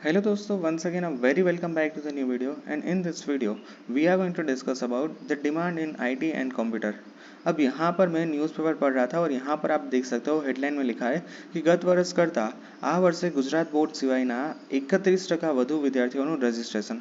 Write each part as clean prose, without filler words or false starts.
Hello दोस्तों, once again a very welcome back to the new video, and in this video we are going to discuss about the demand in IT and computer। अब यहाँ पर मैं newspaper पढ़ रहा था और यहाँ पर आप देख सकते हो हेडलाइन में लिखा है कि ગત વર્ષ કરતાં આ વર્ષે ગુજરાત બોર્ડ સિવાયના 31% વધુ વિદ્યાર્થીઓનું રજિસ્ટ્રેશન।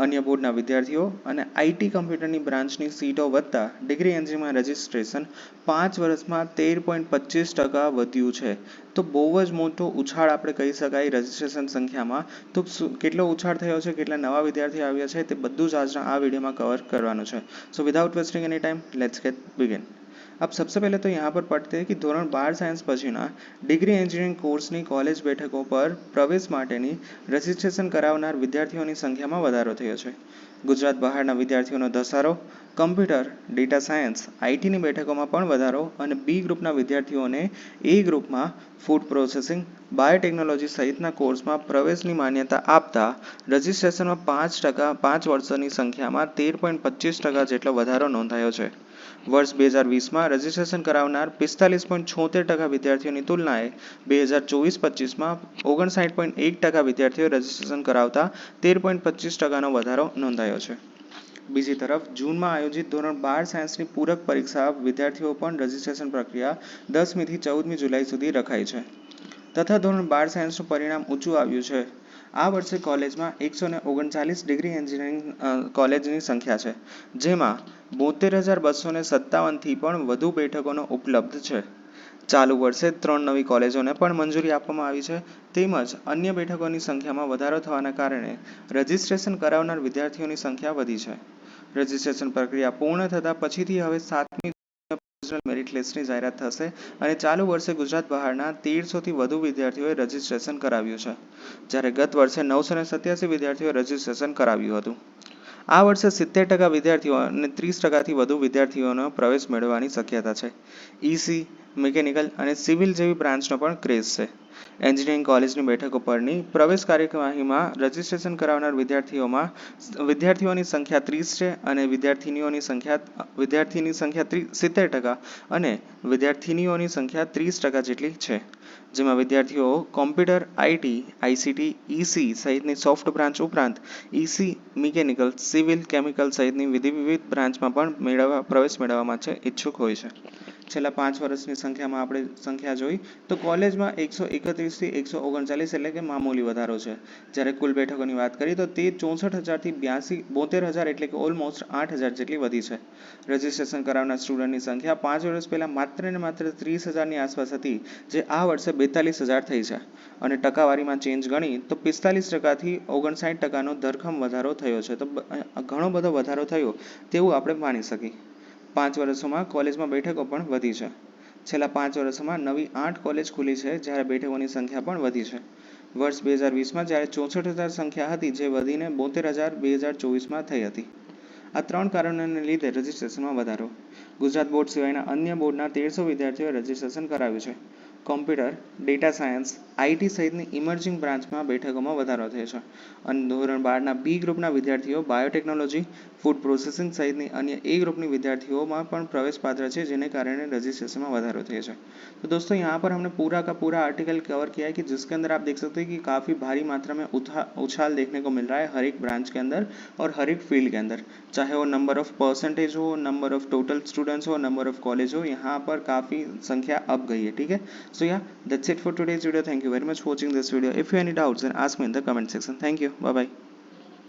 અન્ય બોર્ડના વિદ્યાર્થીઓ અને આઈટી કમ્પ્યુટરની બ્રાન્ચની સીટો વધતા ડિગ્રી એન્જિનિયરિંગમાં રજિસ્ટ્રેશન 5 વર્ષમાં 13.25% વધ્યું છે। તો બહુ જ મોટો ઉછાળ આપણે કહી શકાય રજિસ્ટ્રેશન સંખ્યામાં। તો કેટલો ઉછાળ થયો છે, કેટલા નવા વિદ્યાર્થીઓ આવ્યા છે, તે બધું જ આજના આ વિડીયોમાં કવર કરવાનું છે। So without wasting any time let's get begin. अब सबसे पहले तो यहाँ पर पढ़ते हैं कि ધોરણ 12 સાયન્સ પછીના ડિગ્રી એન્જિનિયરિંગ કોર્સની કોલેજ બેઠકો પર પ્રવેશ માટેની રજિસ્ટ્રેશન કરાવનાર વિદ્યાર્થીઓની સંખ્યામાં વધારો થયો છે। ગુજરાત બહારના વિદ્યાર્થીઓનો ધસારો, કમ્પ્યુટર, ડેટા સાયન્સ, આઈટીની બેઠકોમાં પણ વધારો અને બી ગ્રુપના વિદ્યાર્થીઓને એ ગ્રુપમાં ફૂડ પ્રોસેસિંગ, બાયોટેકનોલોજી સહિતના કોર્સમાં પ્રવેશની માન્યતા આપતા રજિસ્ટ્રેશનમાં 5 વર્ષની સંખ્યામાં 13.25% જેટલો વધારો નોંધાયો છે। વર્ષ 2020માં રજિસ્ટ્રેશન કરાવનાર 45.76% વિદ્યાર્થીઓની તુલનાએ 2024-25માં 59.1% વિદ્યાર્થીઓએ રજિસ્ટ્રેશન કરાવતા 13.25%નો વધારો નોંધાયો છે। બીજી તરફ જૂનમાં આયોજિત ધોરણ 12 સાયન્સની પૂરક પરીક્ષા વિદ્યાર્થીઓ પણ રજિસ્ટ્રેશન પ્રક્રિયા 10મીથી 14મી જુલાઈ સુધી રખાઈ છે તથા ધોરણ 12 સાયન્સનું પરિણામ ઊંચું આવ્યું છે। આ વર્ષે કોલેજમાં 139 ડિગ્રી એન્જિનિયરિંગ કોલેજની સંખ્યા છે, જેમાં 72,257થી પણ વધુ બેઠકોનો ઉપલબ્ધ છે। ચાલુ વર્ષે 3 નવી કોલેજોને પણ મંજૂરી આપવામાં આવી છે, તેમજ અન્ય બેઠકોની સંખ્યામાં વધારો થવાના કારણે રજિસ્ટ્રેશન કરાવનાર વિદ્યાર્થીઓની સંખ્યા વધી છે। રજિસ્ટ્રેશન પ્રક્રિયા પૂર્ણ થતાં પછીથી હવે 7મી મેરિટ લિસ્ટની જાહેરાત થશે અને ચાલુ વર્ષે ગુજરાત બહારના 1300થી વધુ વિદ્યાર્થીઓએ રજિસ્ટ્રેશન કરાવ્યું છે, જ્યારે ગત વર્ષે 987 વિદ્યાર્થીઓએ રજિસ્ટ્રેશન કરાવ્યું હતું। આ વર્ષે 70% વિદ્યાર્થીઓ અને 30%થી વધુ વિદ્યાર્થીઓનો પ્રવેશ મેળવવાની શક્યતા છે। ઈસી, મિકેનિકલ અને સિવિલ જેવી બ્રાન્ચનો પણ ક્રેઝ છે। એન્જિનિયરિંગ કોલેજની બેઠકો પરની પ્રવેશ કાર્યવાહીમાં રજિસ્ટ્રેશન કરાવનાર વિદ્યાર્થીઓની સંખ્યા 30 છે અને વિદ્યાર્થીની સંખ્યા 70% અને વિદ્યાર્થીનીઓની સંખ્યા 30% જેટલી છે, જેમાં વિદ્યાર્થીઓ કોમ્પ્યુટર, આઈટી, આઈસીટી, ઈસી સહિતની સોફ્ટ બ્રાન્ચ ઉપરાંત ઈસી, મિકેનિકલ, સિવિલ, કેમિકલ સહિતની વિવિધ બ્રાન્ચમાં પણ પ્રવેશ મેળવવા માટે ઈચ્છુક હોય છે। છેલ્લા 5 વર્ષની સંખ્યામાં આપણે સંખ્યા જોઈ તો કોલેજમાં 131થી 139 એટલે કે મામૂલી વધારો છે, જ્યારે કુલ બેઠકોની વાત કરીએ તો તે 64,000થી 72,000 એટલે કે ઓલમોસ્ટ 8,000 જેટલી વધી છે। રજિસ્ટ્રેશન કરાવનાર સ્ટુડન્ટની સંખ્યા 5 વર્ષ પહેલા માત્ર 30,000ની આસપાસ હતી, જે આ વર્ષે 42,000 થઈ છે અને ટકાવારીમાં ચેન્જ ગણી તો 45%થી 59%નો ધરખમ વધારો થયો છે। તો ઘણો બધો વધારો થયો તેવું આપણે માની શકીએ। 5 વર્ષોમાં કોલેજમાં બેઠકો પણ વધી છે। છેલ્લા 5 વર્ષોમાં નવી 8 કોલેજ ખુલી છે, જ્યારે બેઠકોની સંખ્યા પણ વધી છે। વર્ષ 2020માં જ્યારે 64,000 સંખ્યા હતી, જે વધીને 72,000 2024માં થઈ હતી। આ 3 કારણોને લીધે રજિસ્ટ્રેશનમાં વધારો। ગુજરાત બોર્ડ સિવાયના અન્ય બોર્ડના 1300 વિદ્યાર્થીઓએ રજિસ્ટ્રેશન કરાવ્યું છે। કોમ્પ્યુટર, ડેટા સાયન્સ, આઈટી સહિતની ઇમર્જિંગ બ્રાન્ચમાં બેઠકોમાં વધારો થયો છે અને ધોરણ 12ના બી ગ્રુપના વિદ્યાર્થીઓ બાયોટેકનોલોજી, ફૂડ પ્રોસેસિંગ સહિતની અન્ય એ ગ્રુપની વિद्यार्थियों પણ प्रवेश છે, જેને કારણે रजिस्ट्रेशन में વધારો થયો છે। तो दोस्तों यहाँ पर हमने पूरा का पूरा आर्टिकल कवर किया है कि जिसके अंदर आप देख सकते हैं कि काफ़ी भारी मात्रा में उछाल देखने को मिल रहा है हर एक ब्रांच के अंदर और हर एक फील्ड के अंदर, चाहे वो नंबर ऑफ परसेंटेज हो, नंबर ऑफ टोटल स्टूडेंट्स हो, नंबर ऑफ कॉलेज हो, यहाँ पर काफ़ी संख्या अब गई है। ठीक है, so yeah that's it for today's video. Thank you very much for watching this video. If you any doubts then ask me in the comment section. Thank you, bye bye.